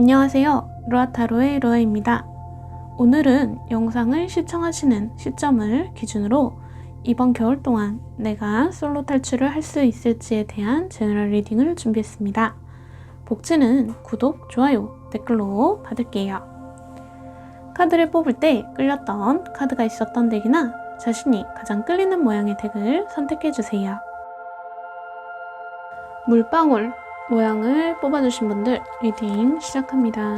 안녕하세요. 루아타로의 루아입니다. 오늘은 영상을 시청하시는 시점을 기준으로 이번 겨울 동안 내가 솔로 탈출을 할 수 있을지에 대한 제너럴 리딩을 준비했습니다. 복지는 구독, 좋아요, 댓글로 받을게요. 카드를 뽑을 때 끌렸던 카드가 있었던 덱이나 자신이 가장 끌리는 모양의 덱을 선택해주세요. 물방울 모양을 뽑아주신 분들 리딩 시작합니다.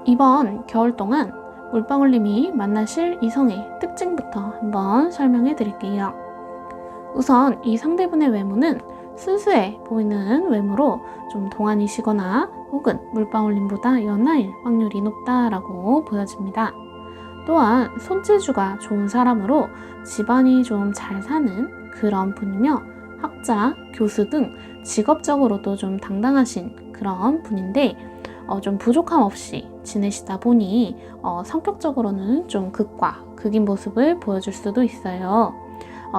이번 겨울 동안 물방울님이 만나실 이성의 특징부터 한번 설명해 드릴게요. 우선 이 상대분의 외모는 순수해 보이는 외모로 좀 동안이시거나 혹은 물방울님보다 연하일 확률이 높다라고 보여집니다. 또한 손재주가 좋은 사람으로 집안이 좀 잘 사는 그런 분이며 학자, 교수 등 직업적으로도 좀 당당하신 그런 분인데 좀 부족함 없이 지내시다 보니 성격적으로는 좀 극과 극인 모습을 보여줄 수도 있어요.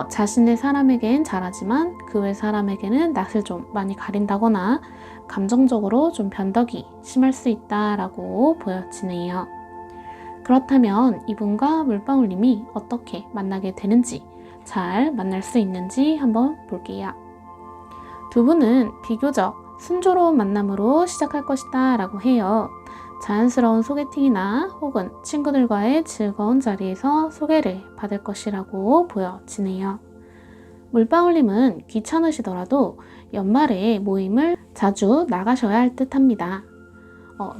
자신의 사람에겐 잘하지만 그 외 사람에게는 낯을 좀 많이 가린다거나 감정적으로 좀 변덕이 심할 수 있다라고 보여지네요. 그렇다면 이분과 물방울님이 어떻게 만나게 되는지, 잘 만날 수 있는지 한번 볼게요. 두 분은 비교적 순조로운 만남으로 시작할 것이다 라고 해요. 자연스러운 소개팅이나 혹은 친구들과의 즐거운 자리에서 소개를 받을 것이라고 보여지네요. 물방울님은 귀찮으시더라도 연말에 모임을 자주 나가셔야 할 듯 합니다.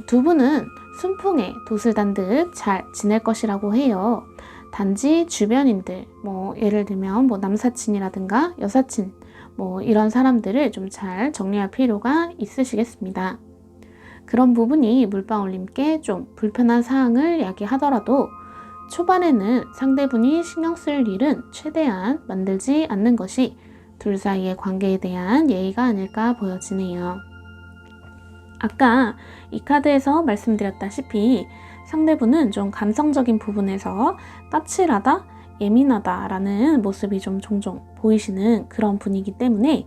두 분은 순풍에 돛을 단 듯 잘 지낼 것이라고 해요. 단지 주변인들, 예를 들면 남사친이라든가 여사친, 이런 사람들을 좀 잘 정리할 필요가 있으시겠습니다. 그런 부분이 물방울님께 좀 불편한 사항을 야기하더라도 초반에는 상대분이 신경 쓸 일은 최대한 만들지 않는 것이 둘 사이의 관계에 대한 예의가 아닐까 보여지네요. 아까 이 카드에서 말씀드렸다시피 상대분은 좀 감성적인 부분에서 까칠하다, 예민하다라는 모습이 좀 종종 보이시는 그런 분이기 때문에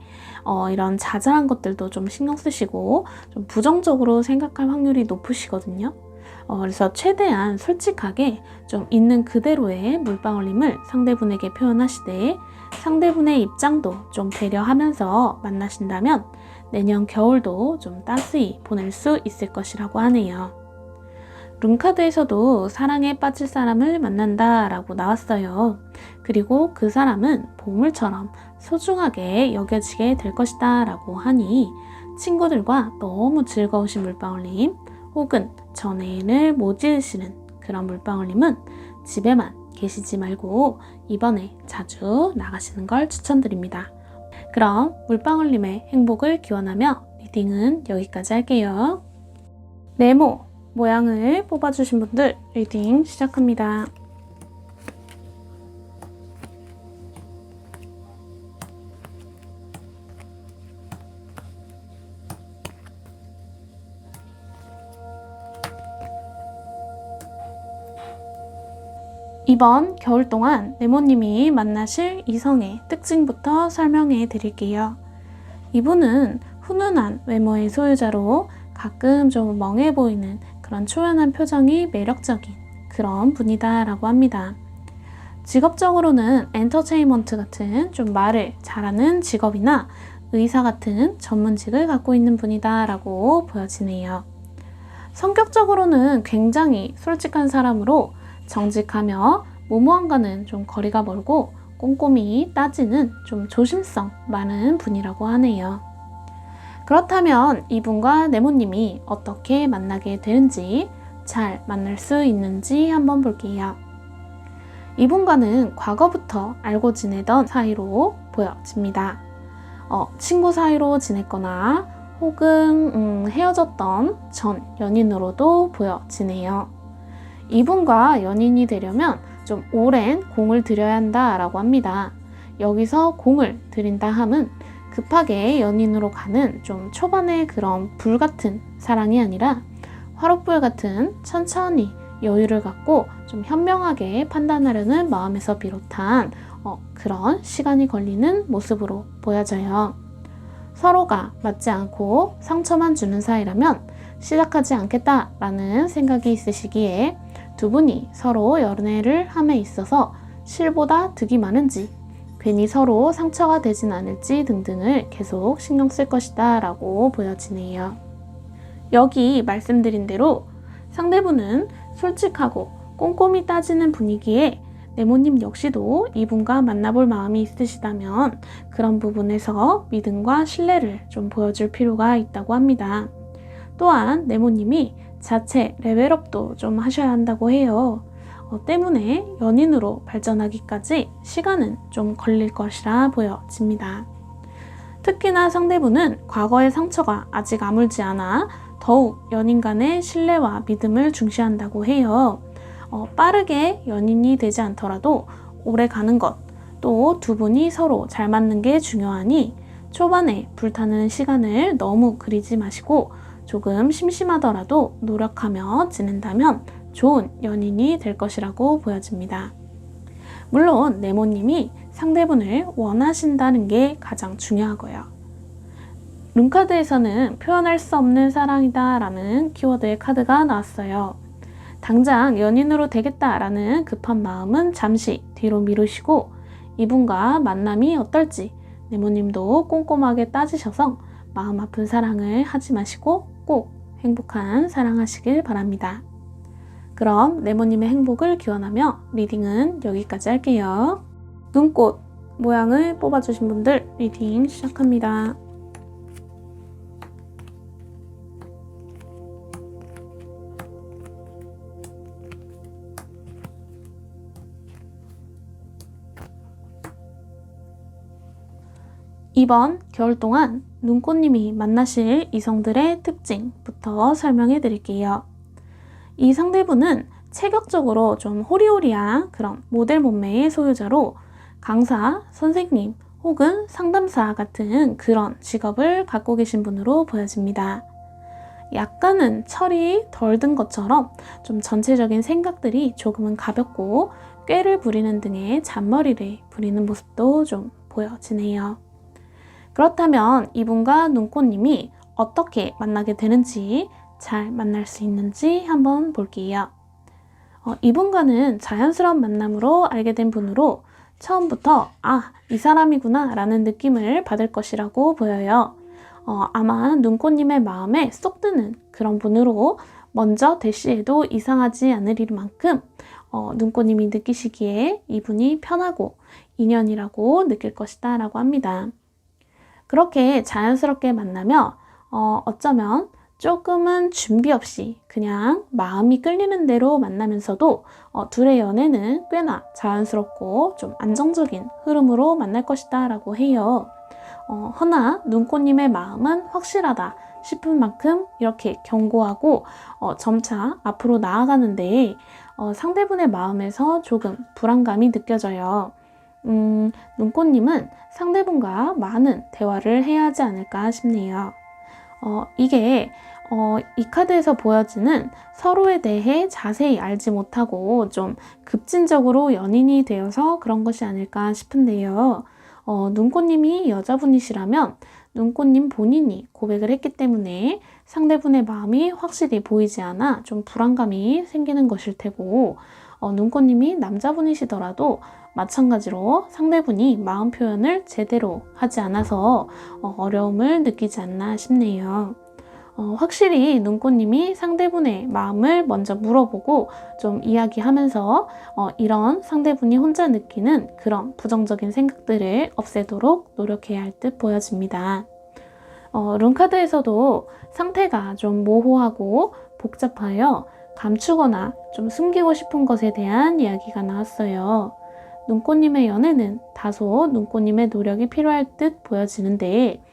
이런 자잘한 것들도 좀 신경 쓰시고 좀 부정적으로 생각할 확률이 높으시거든요. 그래서 최대한 솔직하게 좀 있는 그대로의 물방울님을 상대분에게 표현하시되 상대분의 입장도 좀 배려하면서 만나신다면 내년 겨울도 좀 따스히 보낼 수 있을 것이라고 하네요. 룬카드에서도 사랑에 빠질 사람을 만난다 라고 나왔어요. 그리고 그 사람은 보물처럼 소중하게 여겨지게 될 것이다 라고 하니 친구들과 너무 즐거우신 물방울님 혹은 전애인을 못 지으시는 그런 물방울님은 집에만 계시지 말고 이번에 자주 나가시는 걸 추천드립니다. 그럼 물방울님의 행복을 기원하며 리딩은 여기까지 할게요. 네모 모양을 뽑아주신 분들 리딩 시작합니다. 이번 겨울 동안 네모님이 만나실 이성의 특징부터 설명해 드릴게요. 이분은 훈훈한 외모의 소유자로 가끔 좀 멍해 보이는 그런 초연한 표정이 매력적인 그런 분이다 라고 합니다. 직업적으로는 엔터테인먼트 같은 좀 말을 잘하는 직업이나 의사 같은 전문직을 갖고 있는 분이다 라고 보여지네요. 성격적으로는 굉장히 솔직한 사람으로 정직하며 무모함과는 좀 거리가 멀고 꼼꼼히 따지는 좀 조심성 많은 분이라고 하네요. 그렇다면 이분과 네모님이 어떻게 만나게 되는지, 잘 만날 수 있는지 한번 볼게요. 이분과는 과거부터 알고 지내던 사이로 보여집니다. 친구 사이로 지냈거나 혹은 헤어졌던 전 연인으로도 보여지네요. 이분과 연인이 되려면 좀 오랜 공을 들여야 한다라고 합니다. 여기서 공을 들인다 함은 급하게 연인으로 가는 좀 초반의 그런 불같은 사랑이 아니라 화롯불 같은 천천히 여유를 갖고 좀 현명하게 판단하려는 마음에서 비롯한 그런 시간이 걸리는 모습으로 보여져요. 서로가 맞지 않고 상처만 주는 사이라면 시작하지 않겠다라는 생각이 있으시기에 두 분이 서로 연애를 함에 있어서 실보다 득이 많은지 괜히 서로 상처가 되진 않을지 등등을 계속 신경 쓸 것이다 라고 보여지네요. 여기 말씀드린 대로 상대분은 솔직하고 꼼꼼히 따지는 분위기에 네모님 역시도 이분과 만나볼 마음이 있으시다면 그런 부분에서 믿음과 신뢰를 좀 보여줄 필요가 있다고 합니다. 또한 네모님이 자체 레벨업도 좀 하셔야 한다고 해요. 때문에 연인으로 발전하기까지 시간은 좀 걸릴 것이라 보여집니다. 특히나 상대분은 과거의 상처가 아직 아물지 않아 더욱 연인 간의 신뢰와 믿음을 중시한다고 해요. 빠르게 연인이 되지 않더라도 오래 가는 것, 또 두 분이 서로 잘 맞는 게 중요하니 초반에 불타는 시간을 너무 그리지 마시고 조금 심심하더라도 노력하며 지낸다면 좋은 연인이 될 것이라고 보여집니다. 물론 네모님이 상대분을 원하신다는 게 가장 중요하고요. 룬카드에서는 표현할 수 없는 사랑이다 라는 키워드의 카드가 나왔어요. 당장 연인으로 되겠다라는 급한 마음은 잠시 뒤로 미루시고 이분과 만남이 어떨지 네모님도 꼼꼼하게 따지셔서 마음 아픈 사랑을 하지 마시고 꼭 행복한 사랑하시길 바랍니다. 그럼 네모님의 행복을 기원하며 리딩은 여기까지 할게요. 눈꽃 모양을 뽑아주신 분들 리딩 시작합니다. 이번 겨울 동안 눈꽃님이 만나실 이성들의 특징부터 설명해 드릴게요. 이 상대분은 체격적으로 좀 호리호리한 그런 모델 몸매의 소유자로 강사, 선생님 혹은 상담사 같은 그런 직업을 갖고 계신 분으로 보여집니다. 약간은 철이 덜 든 것처럼 좀 전체적인 생각들이 조금은 가볍고 꾀를 부리는 등의 잔머리를 부리는 모습도 좀 보여지네요. 그렇다면 이분과 눈꽃님이 어떻게 만나게 되는지 잘 만날 수 있는지 한번 볼게요. 이분과는 자연스러운 만남으로 알게 된 분으로 처음부터 이 사람이구나 라는 느낌을 받을 것이라고 보여요. 아마 눈꽃님의 마음에 쏙 드는 그런 분으로 먼저 대시해도 이상하지 않을 만큼 눈꽃님이 느끼시기에 이분이 편하고 인연이라고 느낄 것이다 라고 합니다. 그렇게 자연스럽게 만나며 어쩌면 조금은 준비 없이 그냥 마음이 끌리는 대로 만나면서도 둘의 연애는 꽤나 자연스럽고 좀 안정적인 흐름으로 만날 것이다 라고 해요. 허나 눈꽃님의 마음은 확실하다 싶은 만큼 이렇게 견고하고 점차 앞으로 나아가는데 상대분의 마음에서 조금 불안감이 느껴져요. 눈꽃님은 상대분과 많은 대화를 해야 하지 않을까 싶네요. 이게 이 카드에서 보여지는 서로에 대해 자세히 알지 못하고 좀 급진적으로 연인이 되어서 그런 것이 아닐까 싶은데요. 눈꽃님이 여자분이시라면 눈꽃님 본인이 고백을 했기 때문에 상대분의 마음이 확실히 보이지 않아 좀 불안감이 생기는 것일 테고 눈꽃님이 남자분이시더라도 마찬가지로 상대분이 마음 표현을 제대로 하지 않아서 어려움을 느끼지 않나 싶네요. 확실히 눈꽃님이 상대분의 마음을 먼저 물어보고 좀 이야기하면서 이런 상대분이 혼자 느끼는 그런 부정적인 생각들을 없애도록 노력해야 할 듯 보여집니다. 룬카드에서도 상태가 좀 모호하고 복잡하여 감추거나 좀 숨기고 싶은 것에 대한 이야기가 나왔어요. 눈꽃님의 연애는 다소 눈꽃님의 노력이 필요할 듯 보여지는데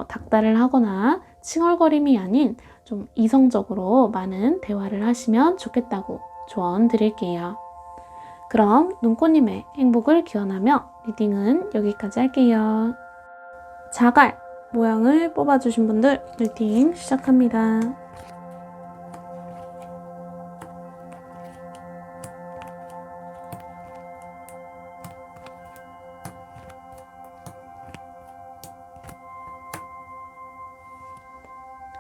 닥달을 하거나 칭얼거림이 아닌 좀 이성적으로 많은 대화를 하시면 좋겠다고 조언 드릴게요. 그럼 눈꽃님의 행복을 기원하며 리딩은 여기까지 할게요. 자갈 모양을 뽑아주신 분들 리딩 시작합니다.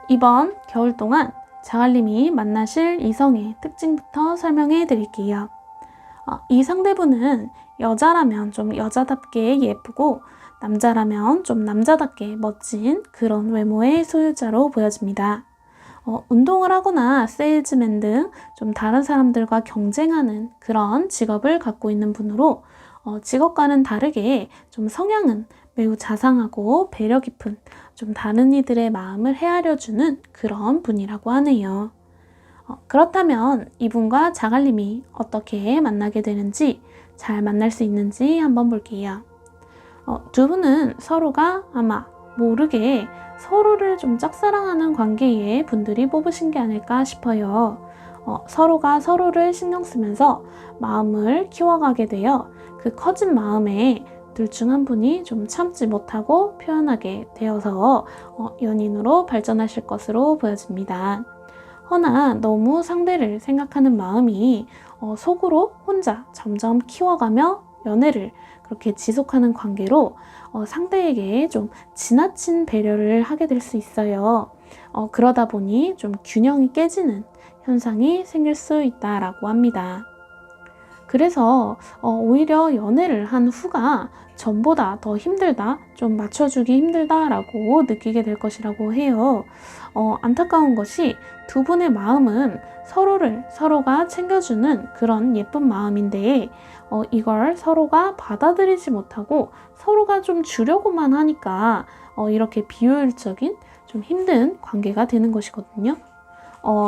이번 겨울 동안 자갈님이 만나실 이성의 특징부터 설명해 드릴게요. 이 상대분은 여자라면 좀 여자답게 예쁘고 남자라면 좀 남자답게 멋진 그런 외모의 소유자로 보여집니다. 운동을 하거나 세일즈맨 등 좀 다른 사람들과 경쟁하는 그런 직업을 갖고 있는 분으로 직업과는 다르게 좀 성향은 매우 자상하고 배려 깊은 좀 다른 이들의 마음을 헤아려주는 그런 분이라고 하네요. 그렇다면 이분과 자갈님이 어떻게 만나게 되는지 잘 만날 수 있는지 한번 볼게요. 두 분은 서로가 아마 모르게 서로를 좀 짝사랑하는 관계의 분들이 뽑으신 게 아닐까 싶어요. 서로가 서로를 신경 쓰면서 마음을 키워가게 되어 그 커진 마음에 둘 중 한 분이 좀 참지 못하고 표현하게 되어서 연인으로 발전하실 것으로 보여집니다. 허나 너무 상대를 생각하는 마음이 속으로 혼자 점점 키워가며 연애를 그렇게 지속하는 관계로 상대에게 좀 지나친 배려를 하게 될 수 있어요. 그러다 보니 좀 균형이 깨지는 현상이 생길 수 있다라고 합니다. 그래서 오히려 연애를 한 후가 전보다 더 힘들다, 좀 맞춰주기 힘들다라고 느끼게 될 것이라고 해요. 안타까운 것이 두 분의 마음은 서로가 챙겨주는 그런 예쁜 마음인데 이걸 서로가 받아들이지 못하고 서로가 좀 주려고만 하니까 이렇게 비효율적인 좀 힘든 관계가 되는 것이거든요.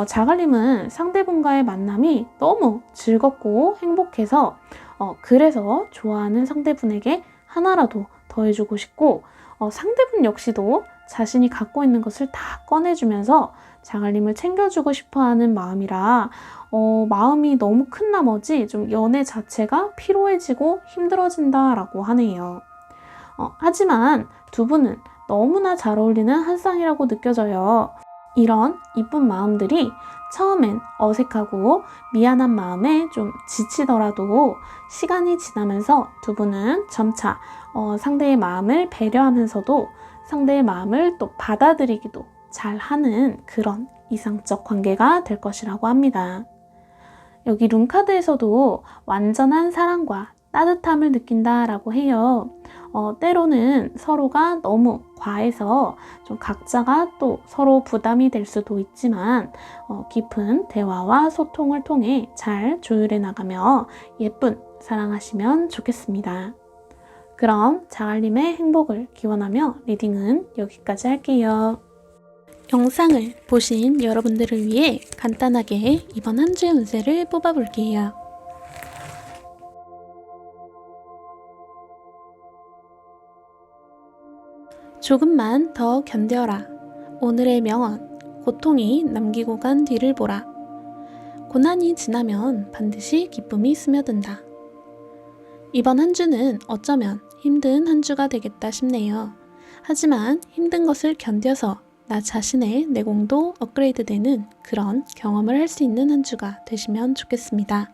자갈님은 상대분과의 만남이 너무 즐겁고 행복해서 그래서 좋아하는 상대분에게 하나라도 더 해주고 싶고 상대분 역시도 자신이 갖고 있는 것을 다 꺼내주면서 자갈님을 챙겨주고 싶어하는 마음이라 마음이 너무 큰 나머지 좀 연애 자체가 피로해지고 힘들어진다라고 하네요. 하지만 두 분은 너무나 잘 어울리는 한 쌍이라고 느껴져요. 이런 이쁜 마음들이 처음엔 어색하고 미안한 마음에 좀 지치더라도 시간이 지나면서 두 분은 점차 상대의 마음을 배려하면서도 상대의 마음을 또 받아들이기도 잘하는 그런 이상적 관계가 될 것이라고 합니다. 여기 룬카드에서도 완전한 사랑과 따뜻함을 느낀다라고 해요. 때로는 서로가 너무 과해서 좀 각자가 또 서로 부담이 될 수도 있지만 깊은 대화와 소통을 통해 잘 조율해 나가며 예쁜 사랑하시면 좋겠습니다. 그럼 자갈님의 행복을 기원하며 리딩은 여기까지 할게요. 영상을 보신 여러분들을 위해 간단하게 이번 한 주의 운세를 뽑아볼게요. 조금만 더 견뎌라. 오늘의 명언. 고통이 남기고 간 뒤를 보라. 고난이 지나면 반드시 기쁨이 스며든다. 이번 한 주는 어쩌면 힘든 한 주가 되겠다 싶네요. 하지만 힘든 것을 견뎌서 나 자신의 내공도 업그레이드되는 그런 경험을 할 수 있는 한 주가 되시면 좋겠습니다.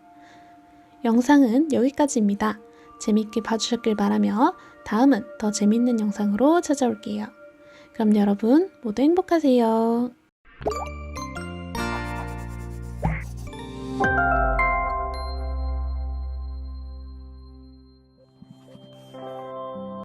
영상은 여기까지입니다. 재밌게 봐주셨길 바라며 다음은 더 재밌는 영상으로 찾아올게요. 그럼 여러분 모두 행복하세요.